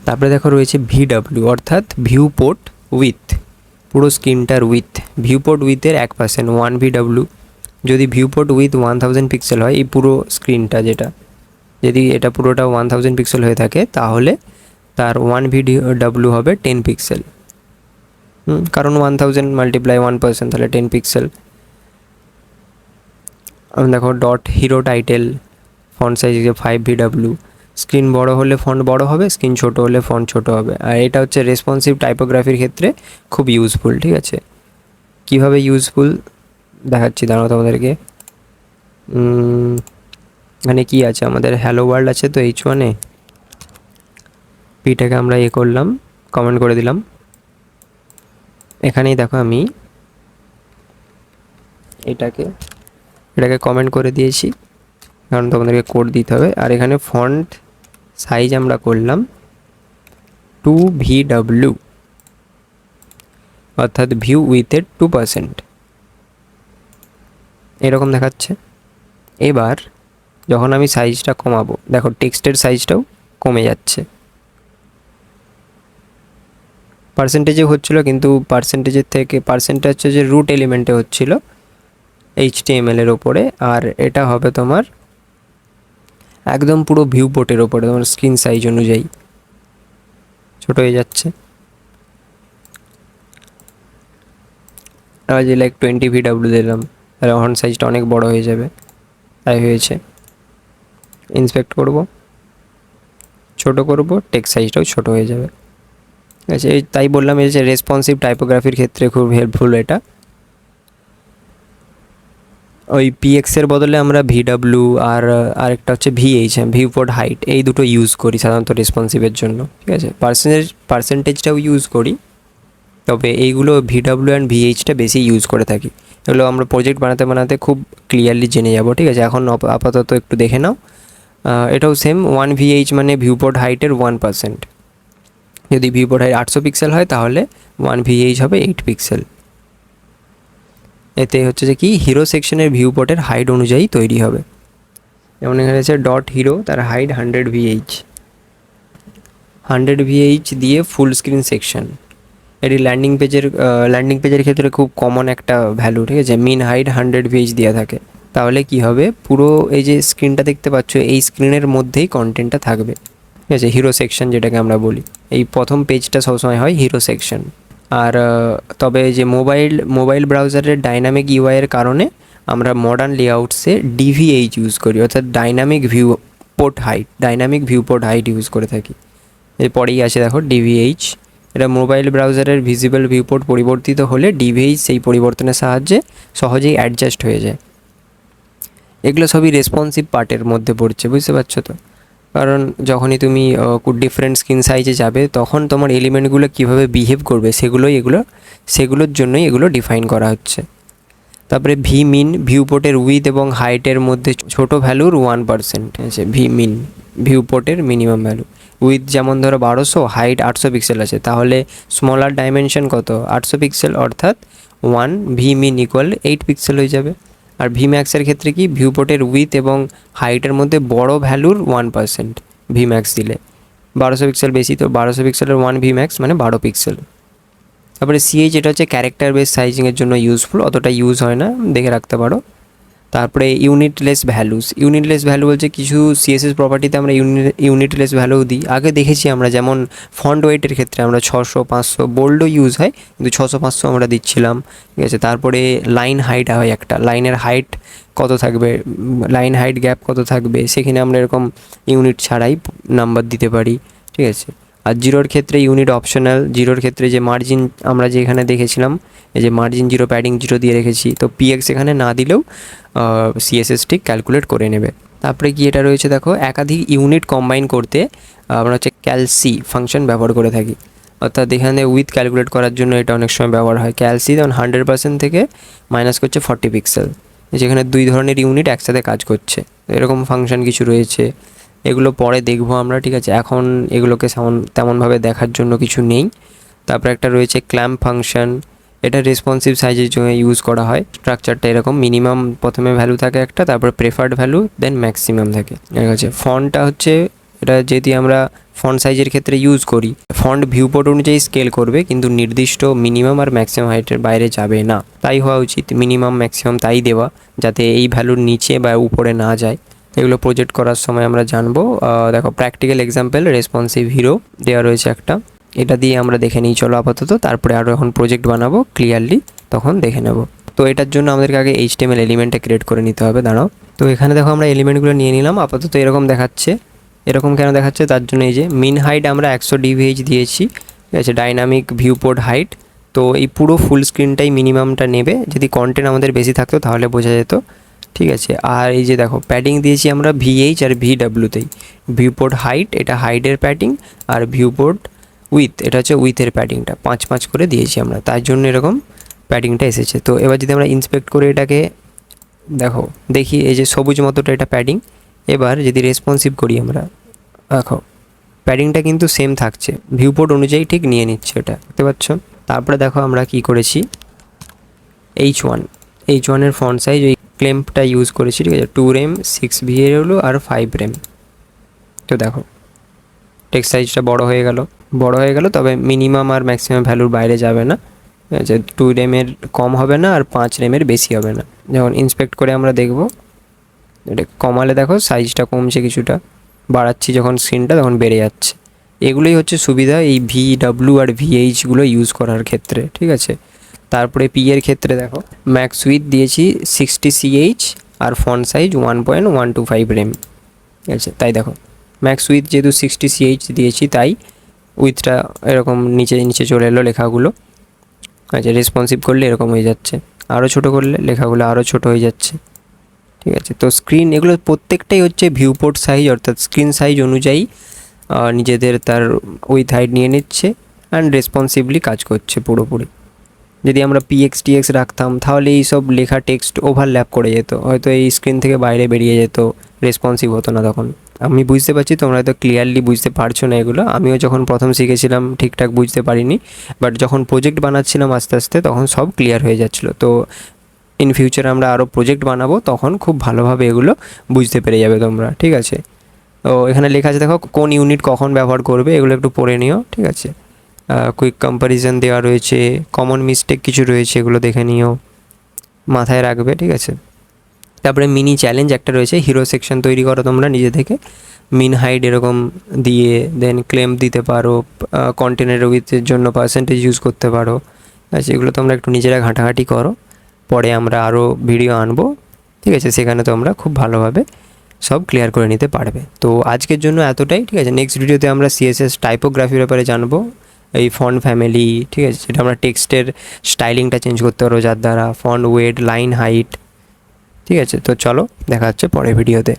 তারপরে দেখো রয়েছে ভিডব্লিউ অর্থাৎ ভিউ পোর্ট উইথ, পুরো স্ক্রিনটার উইথ, ভিউ পোর্ট উইথের 1% 1 VW। যদি ভিউ পোর্ট উইথ 1000 পিক্সেল হয়, এই পুরো স্ক্রিনটা যেটা, যদি এটা পুরোটা 1000 পিক্সেল হয়ে থাকে তাহলে তার 1 VW হবে 10 পিক্সেল। কারণ 1000 মাল্টিপ্লাই 1% তাহলে 10 পিক্সেল। দেখো dot hero title font size 5 VW। Screen বড় হলে ফন্ট বড় হবে, স্ক্রিন ছোট হলে ফন্ট ছোট হবে। আর এটা হচ্ছে রেসপন্সিভ টাইপোগ্রাফির ক্ষেত্রে খুব ইউজফুল। ঠিক আছে, কীভাবে ইউজফুল দেখাচ্ছি দাঁড়াও তোমাদেরকে। এখানে কি আছে, আমাদের হ্যালো ওয়ার্ল্ড আছে, তো H1-এ পিটাকে আমরা করলাম, কমেন্ট করে দিলাম। এখানেই দেখো আমি এটাকে কমেন্ট করে দিয়েছি, কারণ তোমাদেরকে কোড দিতে হবে। আর এখানে ফন্ট সাইজ আমরা করলাম 2 VW, অর্থাৎ ভিউ উইথের 2%, এরকম দেখাচ্ছে। এবার যখন আমি সাইজটা কমাবো, দেখো টেক্সটের সাইজটাও কমে যাচ্ছে। পার্সেন্টেজে হচ্ছিলো, কিন্তু পার্সেন্টেজের থেকে পার্সেন্টেজ হচ্ছে যে রুট এলিমেন্টে হচ্ছিলো HTML-এর ওপরে, আর এটা হবে তোমার একদম পুরো ভিউ পোর্টের ওপরে, তোমার স্ক্রিন সাইজ অনুযায়ী ছোট হয়ে যাচ্ছে। আর যে লাইক 20 VW দিলাম, তাহলে ফন্ট সাইজটা অনেক বড় হয়ে যাবে। তাই হয়েছে। ইন্সপেক্ট করব, ছোট করব, টেক্সট সাইজটাও ছোট হয়ে যাবে। ঠিক আছে, তাই বললাম এই যে রেসপন্সিভ টাইপোগ্রাফির ক্ষেত্রে খুব হেল্পফুল এটা। ওই PX-এর বদলে আমরা VW আর আরেকটা হচ্ছে VH, ভিউ পোর্ট হাইট, এই দুটো ইউজ করি সাধারণত রেসপন্সিভের জন্য। ঠিক আছে, পার্সেন্টেজটাও ইউজ করি, তবে এইগুলো VW অ্যান্ড VH-টা বেশি ইউজ করে থাকি। এগুলো আমরা প্রজেক্ট বানাতে খুব ক্লিয়ারলি জেনে যাব। ঠিক আছে, এখন আপাতত একটু দেখে নাও। এটাও সেম, 1 VH মানে ভিউ পোর্ট হাইটের 1%। যদি ভিউ পোর্ট হাইট 800 পিক্সেল হয় তাহলে 1 VH হবে 8 পিক্সেল। এতে হচ্ছে যে কি হিরো সেকশনের ভিউ পোর্টের হাইট অনুযায়ী তৈরি হবে। যেমন এখানে আছে ডট হিরো, তার হাইট 100 VH দিয়ে ফুল স্ক্রিন সেকশন। এটি ল্যান্ডিং পেজের ক্ষেত্রে খুব কমন একটা ভ্যালু। ঠিক আছে, মিন হাইট 100 VH দেওয়া থাকে। তাহলে কি হবে, পুরো এই যে স্ক্রিনটা দেখতে পাচ্ছ, এই স্ক্রিনের মধ্যেই কন্টেন্টটা থাকবে। ঠিক আছে, হিরো সেকশন যেটাকে আমরা বলি, এই প্রথম পেজটা সবসময় হয় হিরো সেকশন। আর তবে যে মোবাইল ব্রাউজারের ডাইনামিক ইউআইয়ের কারণে আমরা মডার্ন লেআউটসে DVH ইউজ করি, অর্থাৎ dynamic view port height use করে থাকি। এরপরেই আছে দেখো DVH। এটা মোবাইল ব্রাউজারের ভিজিবল ভিউপোর্ট পরিবর্তিত হলে DVH সেই পরিবর্তনের সাহায্যে সহজেই অ্যাডজাস্ট হয়ে যায়। এগুলো সবই রেসপন্সিভ পার্টের মধ্যে পড়ছে, বুঝতে পারছো তো? কারণ যখনই তুমি ডিফারেন্ট স্ক্রিন সাইজে যাবে, তখন তোমার এলিমেন্টগুলো কীভাবে বিহেভ করবে সেগুলোর জন্যই এগুলো ডিফাইন করা হচ্ছে। তারপরে VMIN, ভিউপোর্টের উইথ এবং হাইটের মধ্যে ছোট ভ্যালুর 1%। আছে VMIN, ভিউপোর্টের মিনিমাম ভ্যালু। উইথ যেমন ধরো 1200, হাইট 800 পিক্সেল আছে, তাহলে স্মলার ডাইমেনশন কত, 800 পিক্সেল, অর্থাৎ 1 VMIN ইকুয়াল 8 পিক্সেল হয়ে যাবে। আর VMAX-এর ক্ষেত্রে কি, ভিউপোর্টের উইথ এবং হাইটের মধ্যে বড় ভ্যালুর 1% VMAX দিলে। 1200 পিক্সেল বেশি, তো 1200 পিক্সেলের 1 VMAX মানে 12 পিক্সেল। তারপরে CH, এটা হচ্ছে ক্যারেক্টার বেস সাইজিংয়ের জন্য ইউজফুল, অতটা ইউজ হয় না, দেখে রাখতে পারো। তারপরে ইউনিটলেস ভ্যালু বলছে কিছু CSS প্রপার্টিতে আমরা ইউনিটলেস ভ্যালু দিই। আগে দেখেছি আমরা, যেমন ফন্ট ওয়েটের ক্ষেত্রে আমরা 600, 500, বোল্ডও ইউজ হয়, কিন্তু 600, 500 আমরা দিচ্ছিলাম। ঠিক আছে, তারপরে লাইন হাইট হয় একটা, লাইনের হাইট কত থাকবে, লাইন হাইট গ্যাপ কত থাকবে, সেখানে আমরা এরকম ইউনিট ছাড়াই নাম্বার দিতে পারি। ঠিক আছে, আর জিরোর ক্ষেত্রে ইউনিট অপশনাল। জিরোর ক্ষেত্রে যে মার্জিন আমরা যে এখানে দেখেছিলাম, এই যে মার্জিন 0, প্যাডিং 0 দিয়ে রেখেছি, তো PX এখানে না দিলেও CSS ঠিক ক্যালকুলেট করে নেবে। তারপরে কি এটা রয়েছে দেখো, একাধিক ইউনিট কম্বাইন করতে আমরা হচ্ছে ক্যালসি ফাংশন ব্যবহার করে থাকি। অর্থাৎ এখানে উইথ ক্যালকুলেট করার জন্য এটা অনেক সময় ব্যবহার হয়। ক্যালসি যেমন 100% থেকে মাইনাস করছে 40 পিক্সেল, যেখানে 2 ধরনের ইউনিট একসাথে কাজ করছে। এরকম ফাংশন কিছু রয়েছে, এগুলো পরে দেখবো আমরা। ঠিক আছে, এখন এগুলোকে তেমনভাবে দেখার জন্য কিছু নেই। তারপরে একটা রয়েছে ক্ল্যাম্প ফাংশন, এটা রেসপন্সিভ সাইজের জন্য ইউজ করা হয়। স্ট্রাকচারটা এরকম, মিনিমাম প্রথমে ভ্যালু থাকে একটা, তারপর প্রেফার্ড ভ্যালু, দেন ম্যাক্সিমাম থাকে। ঠিক আছে, ফন্টটা হচ্ছে এটা যদি আমরা ফন্ট সাইজের ক্ষেত্রে ইউজ করি, ফন্ট ভিউপোর্ট অনুযায়ী স্কেল করবে, কিন্তু নির্দিষ্ট মিনিমাম আর ম্যাক্সিমাম হাইটের বাইরে যাবে না। তাই হওয়া উচিত, মিনিমাম ম্যাক্সিমাম তাই দেওয়া, যাতে এই ভ্যালুর নিচে বা উপরে না যায়। এগুলো প্রজেক্ট করার সময় আমরা জানবো। দেখো প্র্যাকটিক্যাল এক্সাম্পল রেসপন্সিভ হিরো দেওয়া রয়েছে একটা, এটা দিয়ে আমরা দেখে নিই চলো আপাতত, তারপরে আরও এখন প্রজেক্ট বানাবো ক্লিয়ারলি, তখন দেখে নেব। তো এটার জন্য আমাদেরকে আগে HTML এলিমেন্টটা ক্রিয়েট করে নিতে হবে, দাঁড়াও। তো এখানে দেখো আমরা এলিমেন্টগুলো নিয়ে নিলাম, আপাতত এরকম দেখাচ্ছে। এরকম কেন দেখাচ্ছে, তার জন্য এই যে মিন হাইট আমরা 100 dph দিয়েছি, ঠিক আছে, ডাইনামিক ভিউপোর্ট হাইট। তো এই পুরো ফুল স্ক্রিনটাই মিনিমামটা নেবে, যদি কন্টেন্ট আমাদের বেশি থাকতো তাহলে বোঝা যেত, ঠিক আছে। আর এই যে দেখো প্যাডিং দিয়েছি আমরা VH আর VWতেই। ভিউপোর্ট হাইট এটা হাইটের প্যাডিং, আর ভিউপোর্ট উইথ এটা হচ্ছে উইথের প্যাডিংটা 5 করে দিয়েছি আমরা, তার জন্য এরকম প্যাডিংটা এসেছে। তো এবার যদি আমরা ইন্সপেক্ট করে এটাকে দেখো দেখি, এই যে সবুজ মতোটা এটা প্যাডিং। এবার যদি রেসপন্সিভ করি আমরা, দেখো প্যাডিংটা কিন্তু সেম থাকছে, ভিউপোর্ট অনুযায়ী ঠিক নিয়ে নিচ্ছে এটা, দেখতে পাচ্ছ। তারপরে দেখো আমরা কি করেছি, H1 ফন্ট সাইজ ওই ক্লেম্পটা ইউজ করেছি, ঠিক আছে, 2 rem 6 VA হলো আর 5 rem। তো দেখো টেক্সট সাইজটা বড় হয়ে গেল, তবে মিনিমাম আর ম্যাক্সিমাম ভ্যালুর বাইরে যাবে না, ঠিক আছে, 2 rem কম হবে না আর 5 rem বেশি হবে না। যখন ইন্সপেক্ট করে আমরা দেখব, এটা কমালে দেখো সাইজটা কমছে কিছুটা, বাড়াচ্ছি যখন স্ক্রিনটা তখন বেড়ে যাচ্ছে। এগুলোই হচ্ছে সুবিধা এই VW আর VHগুলো ইউজ করার ক্ষেত্রে, ঠিক আছে। তারপরে P এর ক্ষেত্রে দেখো ম্যাক্স উইথ দিয়েছি 60 CH আর ফন্ট সাইজ 1.125 rem, ঠিক আছে। তাই দেখো ম্যাক্স উইথ যেহেতু 60 CH দিয়েছি, তাই উইথটা এরকম নিচে চলে এলো লেখাগুলো, আচ্ছা। রেসপন্সিভ করলে এরকম হয়ে যাচ্ছে, আরও ছোটো করলে লেখাগুলো আরও ছোটো হয়ে যাচ্ছে, ঠিক আছে। তো স্ক্রিন এগুলো প্রত্যেকটাই হচ্ছে ভিউপোর্ট সাইজ, অর্থাৎ স্ক্রিন সাইজ অনুযায়ী নিজেদের তার উইথ হাইট নিয়ে নিচ্ছে অ্যান্ড রেসপন্সিভলি কাজ করছে পুরোপুরি। যদি আমরা PXTX রাখতাম তাহলে এই সব লেখা টেক্সট ওভারল্যাপ করে যেত, হয়তো এই স্ক্রিন থেকে বাইরে বেরিয়ে যেত, রেসপন্সিভ হতো না তখন। আমি বুঝতে পারছি তোমরা হয়তো ক্লিয়ারলি বুঝতে পারছো না এগুলো, আমিও যখন প্রথম শিখেছিলাম ঠিকঠাক বুঝতে পারিনি, বাট যখন প্রজেক্ট বানাচ্ছিলাম আস্তে আস্তে তখন সব ক্লিয়ার হয়ে যাচ্ছিলো। তো ইন ফিউচার আমরা আরও প্রজেক্ট বানাবো, তখন খুব ভালোভাবে এগুলো বুঝতে পেরে যাবে তোমরা, ঠিক আছে। তো এখানে লেখা আছে দেখো কোন ইউনিট কখন ব্যবহার করবে, এগুলো একটু পড়ে নিও, ঠিক আছে। কুইক কম্প্যারিজন দেওয়া রয়েছে, কমন মিস্টেক কিছু রয়েছে, এগুলো দেখে নিও, মাথায় রাখবে, ঠিক আছে। তারপরে মিনি চ্যালেঞ্জ একটা রয়েছে, হিরো সেকশন তৈরি করো তোমরা নিজে থেকে, মিন হাইট এরকম দিয়ে, দেন ক্লেম দিতে পারো, কন্টেনার উইথের জন্য পার্সেন্টেজ ইউজ করতে পারো, আচ্ছা। এগুলো তোমরা একটু নিজেরা ঘাঁটাঘাঁটি করো, পরে আমরা আরও ভিডিও আনবো, ঠিক আছে, সেখানে তোমরা খুব ভালোভাবে সব ক্লিয়ার করে নিতে পারবে। তো আজকের জন্য এতটাই, ঠিক আছে। নেক্সট ভিডিওতে আমরা CSS টাইপোগ্রাফির ব্যাপারে জানবো, এই ফন্ট ফ্যামিলি, ঠিক আছে, যেটা আমরা টেক্সটের স্টাইলিংটা চেঞ্জ করতে পারবো যার দ্বারা, ফন্ট ওয়েট, লাইন হাইট, ঠিক আছে। তো চলো দেখা হচ্ছে পরের ভিডিওতে।